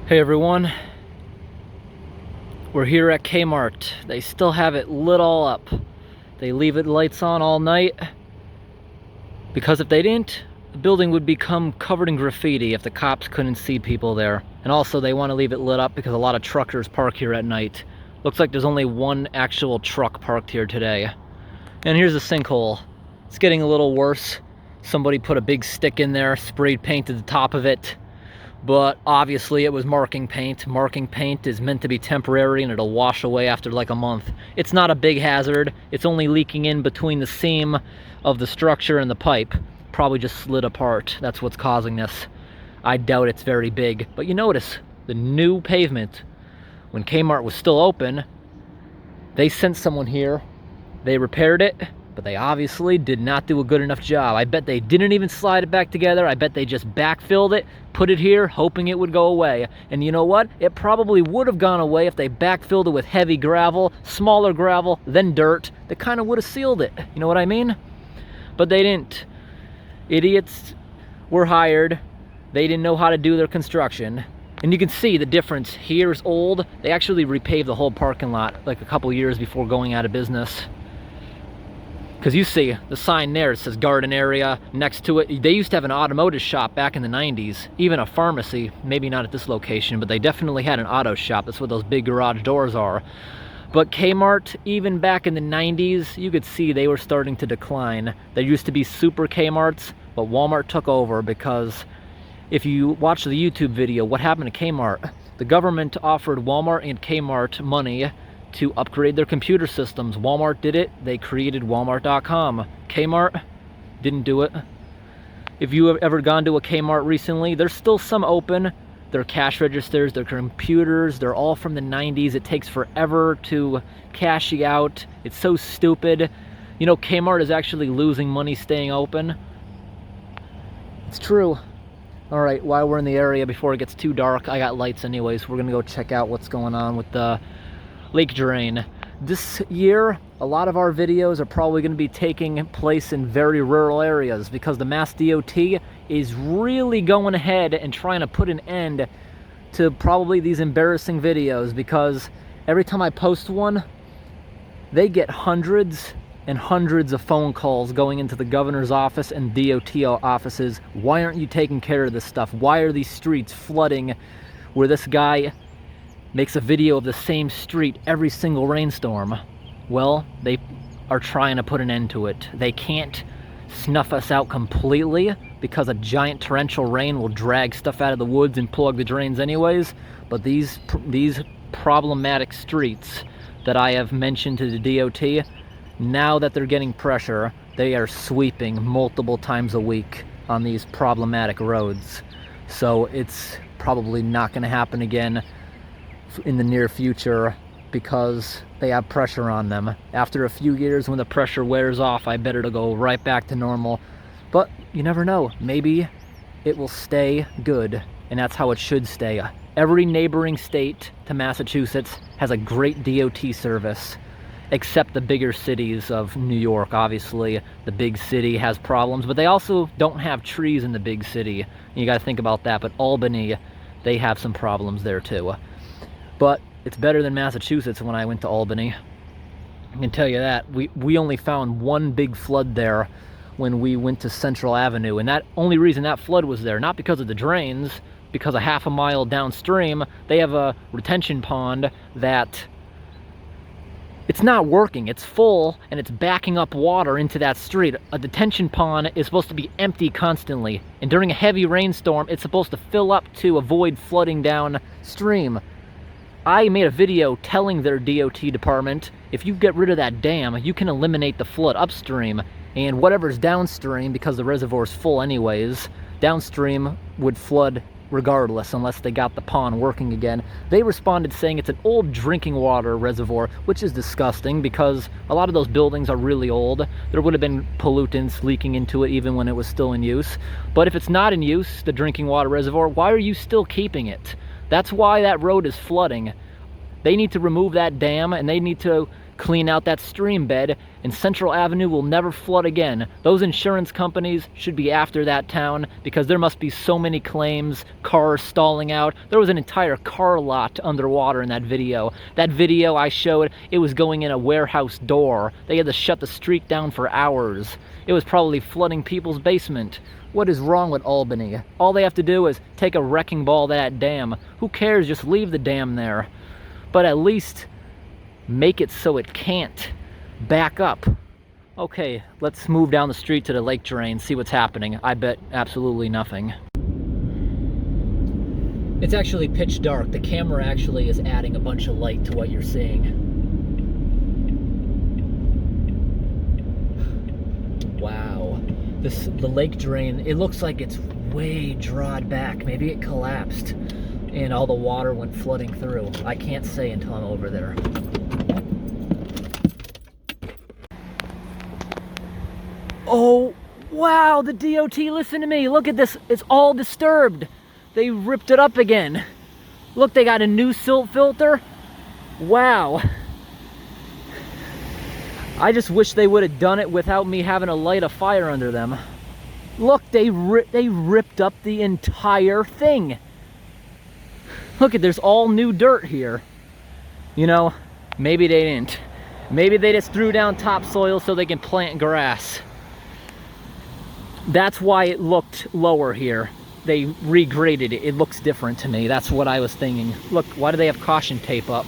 Hey everyone, we're here at Kmart. They still have it lit all up. They leave it lights on all night because if they didn't, the building would become covered in graffiti if the cops couldn't see people there. And also they want to leave it lit up because a lot of truckers park here at night. Looks like there's only one actual truck parked here today. And here's the sinkhole. It's getting a little worse. Somebody put a big stick in there, sprayed paint at the top of it. But obviously it was marking paint. Marking paint is meant to be temporary and it'll wash away after like a month. It's not a big hazard. It's only leaking in between the seam of the structure and the pipe. Probably just slid apart. That's what's causing this. I doubt it's very big. But you notice the new pavement, when Kmart was still open, they sent someone here. They repaired it, but they obviously did not do a good enough job. I bet they didn't even slide it back together. I bet they just backfilled it, put it here, hoping it would go away. And you know what? It probably would have gone away if they backfilled it with heavy gravel, smaller gravel, then dirt. That kind of would have sealed it. You know what I mean? But they didn't. Idiots were hired. They didn't know how to do their construction. And you can see the difference. Here is old. They actually repaved the whole parking lot like a couple years before going out of business. Because you see the sign there, it says garden area. Next to it, they used to have an automotive shop back in the 90s, even a pharmacy, maybe not at this location, but they definitely had an auto shop. That's what those big garage doors are. But Kmart, even back in the 90s, you could see they were starting to decline. There used to be super Kmarts, but Walmart took over because if you watch the YouTube video, what happened to Kmart? The government offered Walmart and Kmart money to upgrade their computer systems. Walmart did it. They created Walmart.com. Kmart didn't do it. If you have ever gone to a Kmart recently, there's still some open. Their cash registers, their computers, they're all from the 90s. It takes forever to cash you out. It's so stupid. You know, Kmart is actually losing money staying open. It's true. All right, while we're in the area, before it gets too dark, I got lights anyways. We're gonna go check out what's going on with the lake drain. This year, a lot of our videos are probably going to be taking place in very rural areas because the Mass DOT is really going ahead and trying to put an end to probably these embarrassing videos, because every time I post one, they get hundreds and hundreds of phone calls going into the governor's office and DOT offices. Why aren't you taking care of this stuff? Why are these streets flooding where this guy makes a video of the same street every single rainstorm? Well, they are trying to put an end to it. They can't snuff us out completely because a giant torrential rain will drag stuff out of the woods and plug the drains anyways. But these problematic streets that I have mentioned to the DOT, now that they're getting pressure, they are sweeping multiple times a week on these problematic roads. So it's probably not going to happen again in the near future because they have pressure on them. After a few years, when the pressure wears off, I bet it'll go right back to normal. But you never know. Maybe it will stay good, and that's how it should stay. Every neighboring state to Massachusetts has a great DOT service, except the bigger cities of New York. Obviously, the big city has problems, but they also don't have trees in the big city. You got to think about that. But Albany, they have some problems there too. But it's better than Massachusetts. When I went to Albany, I can tell you that. We only found one big flood there when we went to Central Avenue. And that only reason that flood was there, not because of the drains, because a half a mile downstream, they have a retention pond that it's not working. It's full and it's backing up water into that street. A detention pond is supposed to be empty constantly. And during a heavy rainstorm, it's supposed to fill up to avoid flooding downstream. I made a video telling their DOT department, if you get rid of that dam, you can eliminate the flood upstream, and whatever's downstream, because the reservoir's full anyways, downstream would flood regardless unless they got the pond working again. They responded saying it's an old drinking water reservoir, which is disgusting because a lot of those buildings are really old. There would have been pollutants leaking into it even when it was still in use. But if it's not in use, the drinking water reservoir, why are you still keeping it? That's why that road is flooding. They need to remove that dam, and they need to clean out that stream bed, and Central Avenue will never flood again. Those insurance companies should be after that town because there must be so many claims, cars stalling out. There was an entire car lot underwater in that video. That video I showed, it was going in a warehouse door. They had to shut the street down for hours. It was probably flooding people's basement. What is wrong with Albany? All they have to do is take a wrecking ball to that dam. Who cares? Just leave the dam there. But at least make it so it can't back up. Okay, let's move down the street to the lake drain, see what's happening. I bet absolutely nothing. It's actually pitch dark. The camera actually is adding a bunch of light to what you're seeing. Wow. The lake drain, it looks like it's way drawed back. Maybe it collapsed and all the water went flooding through. I can't say until I'm over there. Oh, wow, the DOT, listen to me. Look at this, it's all disturbed. They ripped it up again. Look, they got a new silt filter. Wow. I just wish they would have done it without me having to light a fire under them. Look, they ripped up the entire thing. Look at, there's all new dirt here. You know, maybe they didn't. Maybe they just threw down topsoil so they can plant grass. That's why it looked lower here. They regraded it. It looks different to me. That's what I was thinking. Look, why do they have caution tape up?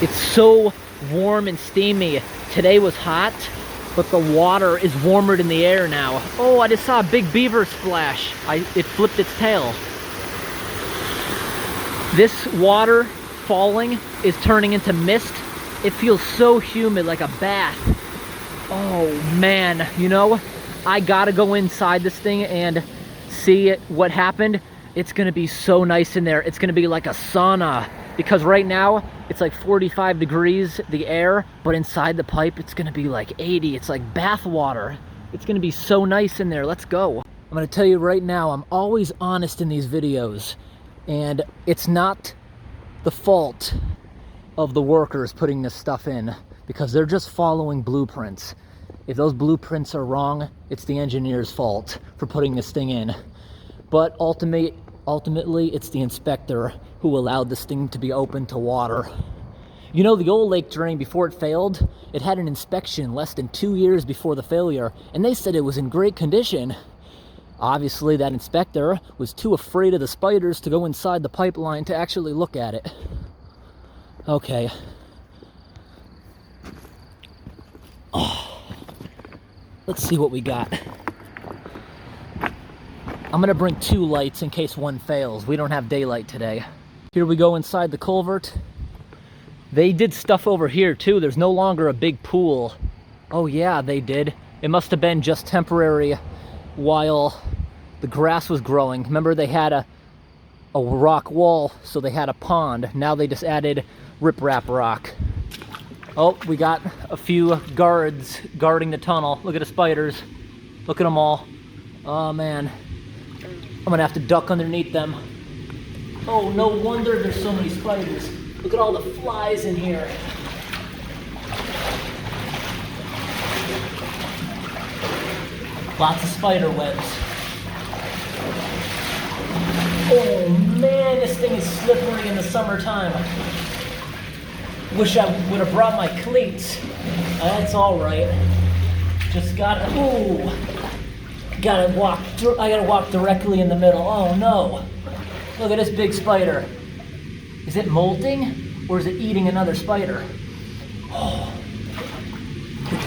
It's so warm and steamy. Today was hot, but the water is warmer than the air now. Oh, I just saw a big beaver splash. It flipped its tail. This water falling is turning into mist. It feels so humid, like a bath. Oh man, you know, I gotta go inside this thing and see what happened. It's gonna be so nice in there. It's gonna be like a sauna. Because right now, it's like 45 degrees, the air, but inside the pipe, it's gonna be like 80. It's like bath water. It's gonna be so nice in there. Let's go. I'm gonna tell you right now, I'm always honest in these videos. And it's not the fault of the workers putting this stuff in, because they're just following blueprints. If those blueprints are wrong, it's the engineer's fault for putting this thing in. But ultimately, it's the inspector who allowed this thing to be open to water. You know, the old lake drain, before it failed, it had an inspection less than 2 years before the failure, and they said it was in great condition. Obviously, that inspector was too afraid of the spiders to go inside the pipeline to actually look at it. Okay. Oh. Let's see what we got. I'm gonna bring 2 lights in case one fails. We don't have daylight today. Here we go inside the culvert. They did stuff over here too. There's no longer a big pool. Oh yeah, they did. It must have been just temporary while the grass was growing. Remember, they had a rock wall, so they had a pond. Now they just added riprap rock. Oh, we got a few guards guarding the tunnel. Look at the spiders. Look at them all. Oh man. I'm gonna have to duck underneath them. Oh, no wonder there's so many spiders. Look at all the flies in here. Lots of spider webs. Oh man, this thing is slippery in the summertime. Wish I would have brought my cleats. That's all right. Just gotta, ooh. I gotta walk directly in the middle. Oh no. Look at this big spider. Is it molting or is it eating another spider? Oh.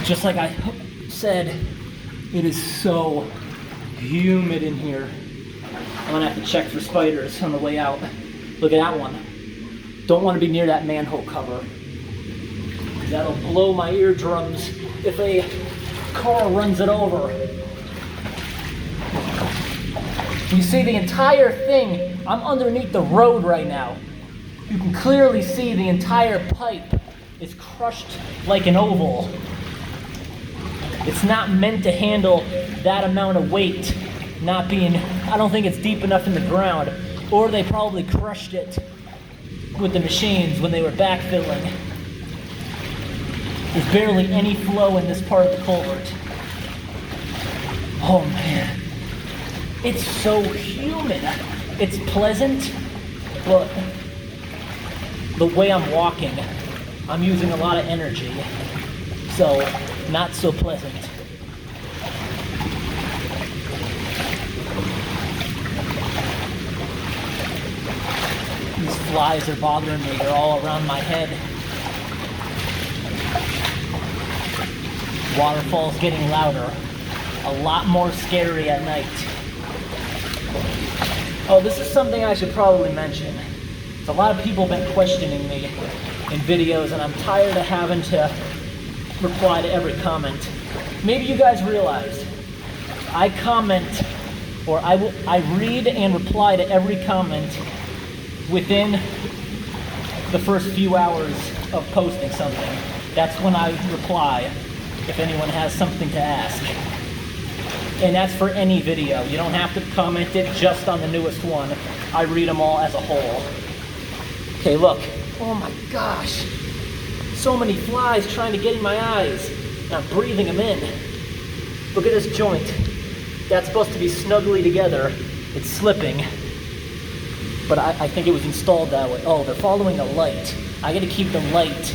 Just like I said, it is so humid in here. I'm gonna have to check for spiders on the way out. Look at that one. Don't want to be near that manhole cover. That'll blow my eardrums if a car runs it over. You see the entire thing, I'm underneath the road right now. You can clearly see the entire pipe is crushed like an oval. It's not meant to handle that amount of weight, not being, I don't think it's deep enough in the ground, or they probably crushed it with the machines when they were backfilling. There's barely any flow in this part of the culvert. Oh man, it's so humid. It's pleasant, but the way I'm walking, I'm using a lot of energy, so not so pleasant. These flies are bothering me. They're all around my head. Waterfall's getting louder. A lot more scary at night. Oh, this is something I should probably mention. A lot of people have been questioning me in videos, and I'm tired of having to reply to every comment. Maybe you guys realize I comment, or I read and reply to every comment within the first few hours of posting something. That's when I reply if anyone has something to ask. And that's for any video. You don't have to comment it just on the newest one. I read them all as a whole. Okay, look. Oh my gosh. So many flies trying to get in my eyes. And I'm breathing them in. Look at this joint. That's supposed to be snugly together. It's slipping. But I think it was installed that way. Oh, they're following the light. I gotta keep the light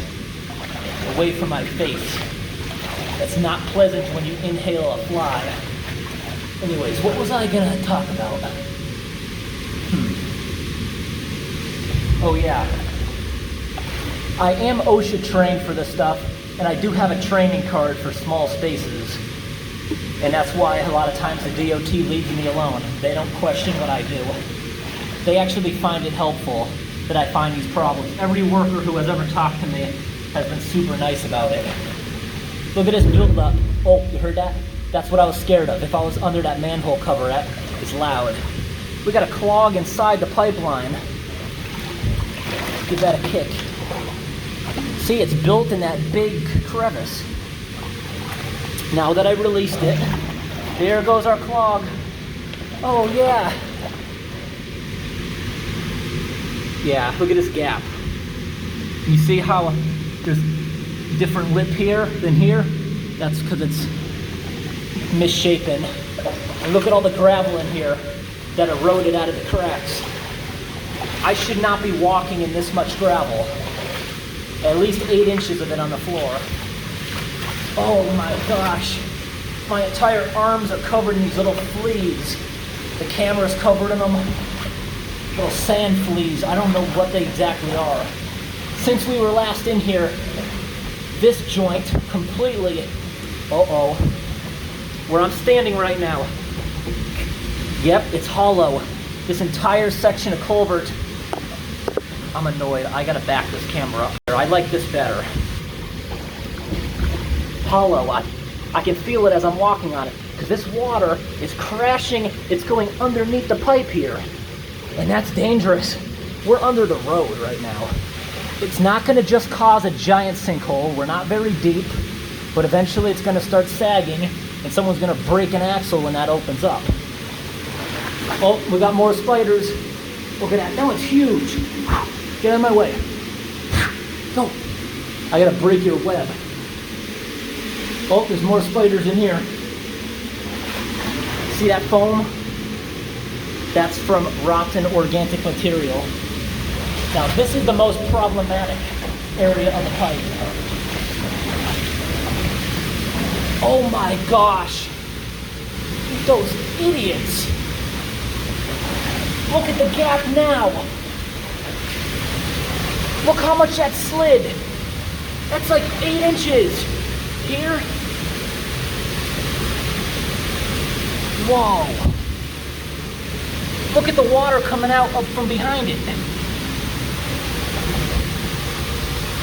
away from my face. That's not pleasant when you inhale a fly. Anyways, what was I gonna talk about? Oh yeah. I am OSHA trained for this stuff, and I do have a training card for small spaces. And that's why a lot of times the DOT leaves me alone. They don't question what I do. They actually find it helpful that I find these problems. Every worker who has ever talked to me has been super nice about it. Look at this buildup. Oh, you heard that? That's what I was scared of. If I was under that manhole cover, that is loud. We got a clog inside the pipeline. Give that a kick. See, it's built in that big crevice. Now that I released it, there goes our clog. Oh yeah. Yeah, look at this gap. You see how there's different lip here than here? That's because it's misshapen. And look at all the gravel in here that eroded out of the cracks. I should not be walking in this much gravel. At least 8 inches of it on the floor. Oh my gosh. My entire arms are covered in these little fleas. The camera's covered in them. Little sand fleas. I don't know what they exactly are. Since we were last in here, this joint completely, where I'm standing right now. Yep, it's hollow. This entire section of culvert. I'm annoyed. I gotta back this camera up. I like this better. Hollow. I can feel it as I'm walking on it, because this water is crashing. It's going underneath the pipe here, and that's dangerous. We're under the road right now. It's not going to just cause a giant sinkhole. We're not very deep, but eventually it's going to start sagging, and someone's going to break an axle when that opens up. Oh, we got more spiders. Look at that. That one's huge. Get out of my way. Go. I got to break your web. Oh, there's more spiders in here. See that foam? That's from rotten organic material. Now, this is the most problematic area of the pipe. Oh my gosh. Those idiots. Look at the gap now. Look how much that slid. That's like 8 inches. Here. Whoa. Look at the water coming out up from behind it.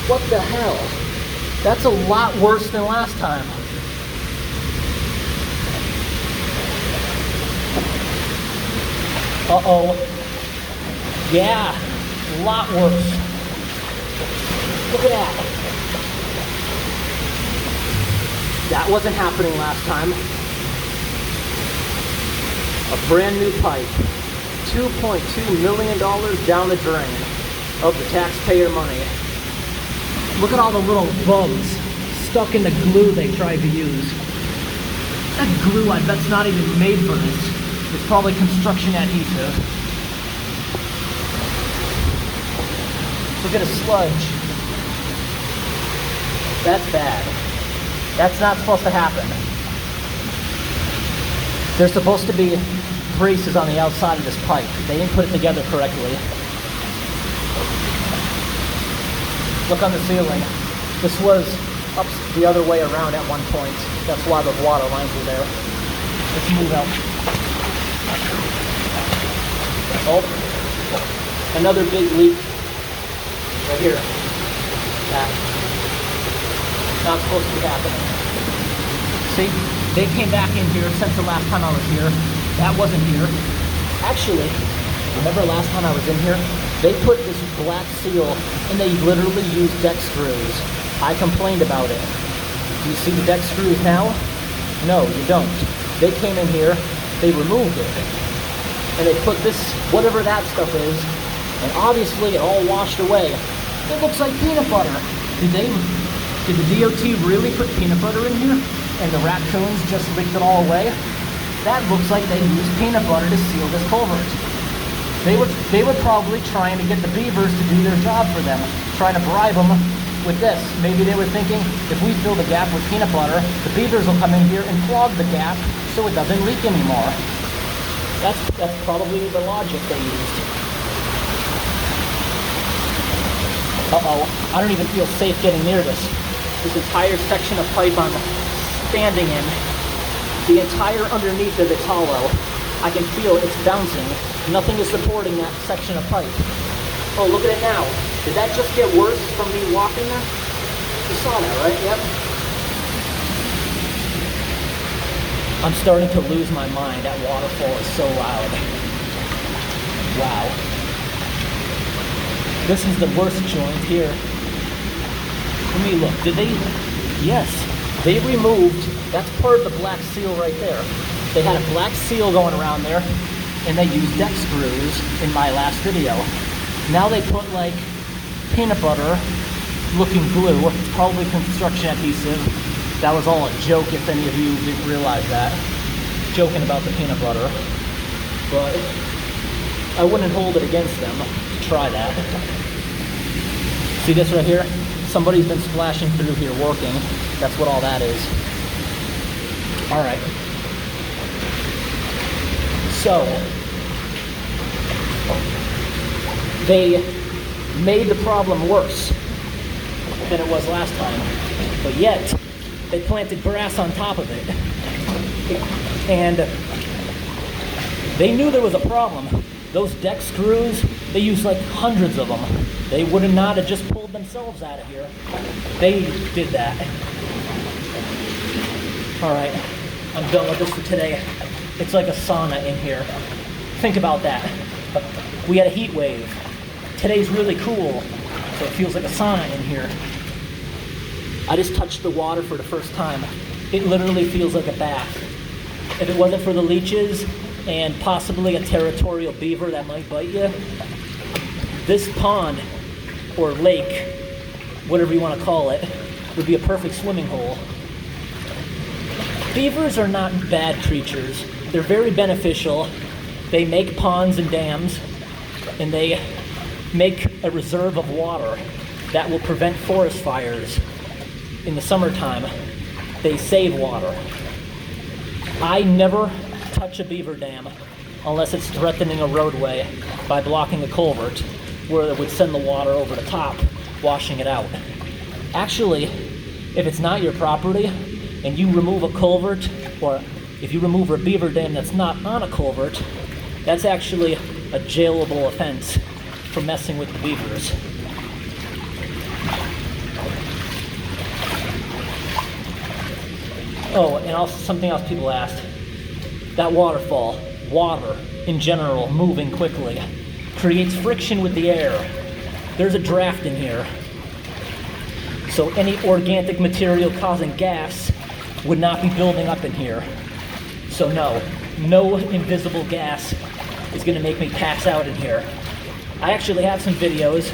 What the hell? That's a lot worse than last time. Uh-oh. Yeah, a lot worse. Look at that. That wasn't happening last time. A brand new pipe. $2.2 million down the drain of the taxpayer money. Look at all the little bugs stuck in the glue they tried to use. That glue, I bet's not even made for this. It's probably construction adhesive. Look at the sludge. That's bad. That's not supposed to happen. There's supposed to be braces on the outside of this pipe. They didn't put it together correctly. Look on the ceiling. This was up the other way around at one point. That's why those water lines were there. Let's move out. Oh, another big leak right here. That. Not supposed to be happening. See, they came back in here since the last time I was here. That wasn't here. Actually, remember last time I was in here? They put this black seal and they literally used deck screws. I complained about it. Do you see the deck screws now? No, you don't. They came in here, they removed it, and they put this, whatever that stuff is, and obviously it all washed away. It looks like peanut butter. Did the DOT really put peanut butter in here? And the raccoons just licked it all away? That looks like they used peanut butter to seal this culvert. They were probably trying to get the beavers to do their job for them, trying to bribe them with this. Maybe they were thinking, if we fill the gap with peanut butter, the beavers will come in here and clog the gap so it doesn't leak anymore. That's probably the logic they used. Uh-oh, I don't even feel safe getting near this. This entire section of pipe I'm standing in, the entire underneath of it's hollow. I can feel it's bouncing. Nothing is supporting that section of pipe. Oh, look at it now. Did that just get worse from me walking there? You saw that, right? Yep. I'm starting to lose my mind. That waterfall is so loud. Wow. This is the worst joint here. Let me look. Did they? Yes. They removed, that's part of the black seal right there. They had a black seal going around there, and they used deck screws in my last video. Now they put like peanut butter looking glue, probably construction adhesive. That was all a joke if any of you didn't realize that. Joking about the peanut butter. But I wouldn't hold it against them to try that. See this right here? Somebody's been splashing through here working. That's what all that is. All right. So, they made the problem worse than it was last time, but yet they planted grass on top of it. And they knew there was a problem. Those deck screws, they used like hundreds of them. They would not have just pulled themselves out of here. They did that. All right, I'm done with this for today. It's like a sauna in here. Think about that. We had a heat wave. Today's really cool, so it feels like a sauna in here. I just touched the water for the first time. It literally feels like a bath. If it wasn't for the leeches and possibly a territorial beaver that might bite you, this pond or lake, whatever you want to call it, would be a perfect swimming hole. Beavers are not bad creatures. They're very beneficial. They make ponds and dams, and they make a reserve of water that will prevent forest fires in the summertime. They save water. I never touch a beaver dam unless it's threatening a roadway by blocking a culvert where it would send the water over the top, washing it out. Actually, if it's not your property and you remove a culvert, or if you remove a beaver dam that's not on a culvert, that's actually a jailable offense for messing with the beavers. Oh, and also something else people asked. That waterfall, water. in general moving quickly creates friction with the air. There's a draft in here. So any organic material causing gas would not be building up in here. So no invisible gas is gonna make me pass out in here. I actually have some videos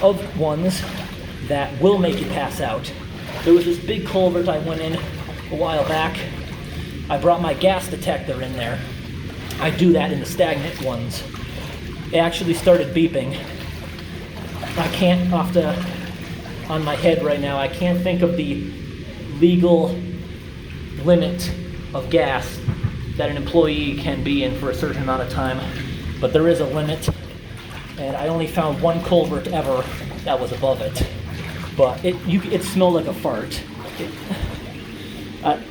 of ones that will make you pass out. There was this big culvert I went in a while back. I brought my gas detector in there. I do that in the stagnant ones. It actually started beeping. I can't, on my head right now, I can't think of the legal limit of gas that an employee can be in for a certain amount of time, but there is a limit, and I only found one culvert ever that was above it. But it smelled like a fart.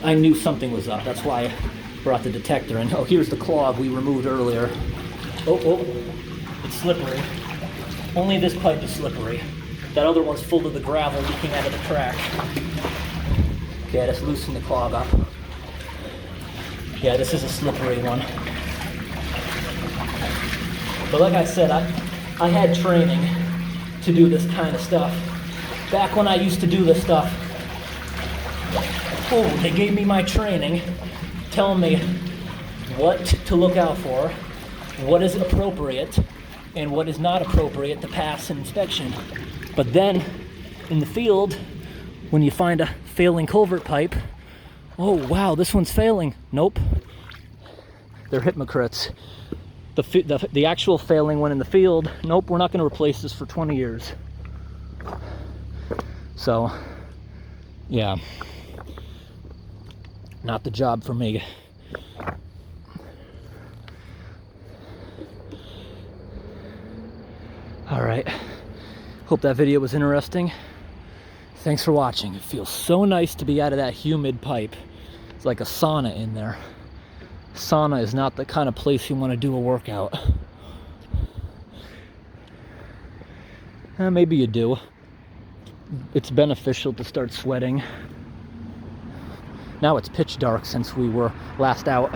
I knew something was up. That's why I brought the detector in. Oh, here's the clog we removed earlier. Oh, it's slippery. Only this pipe is slippery. That other one's full of the gravel leaking out of the crack. Okay, let's loosen the clog up. Yeah, this is a slippery one. But like I said, I had training to do this kind of stuff. Back when I used to do this stuff, they gave me my training, telling me what to look out for, what is appropriate, and what is not appropriate to pass an inspection. But then, in the field, when you find a failing culvert pipe, oh wow, this one's failing. Nope, they're hypocrites. The actual failing one in the field, nope, we're not going to replace this for 20 years. So, yeah, not the job for me. All right, hope that video was interesting. Thanks for watching. It feels so nice to be out of that humid pipe. It's like a sauna in there. Sauna is not the kind of place you want to do a workout. Maybe you do. It's beneficial to start sweating. Now it's pitch dark since we were last out.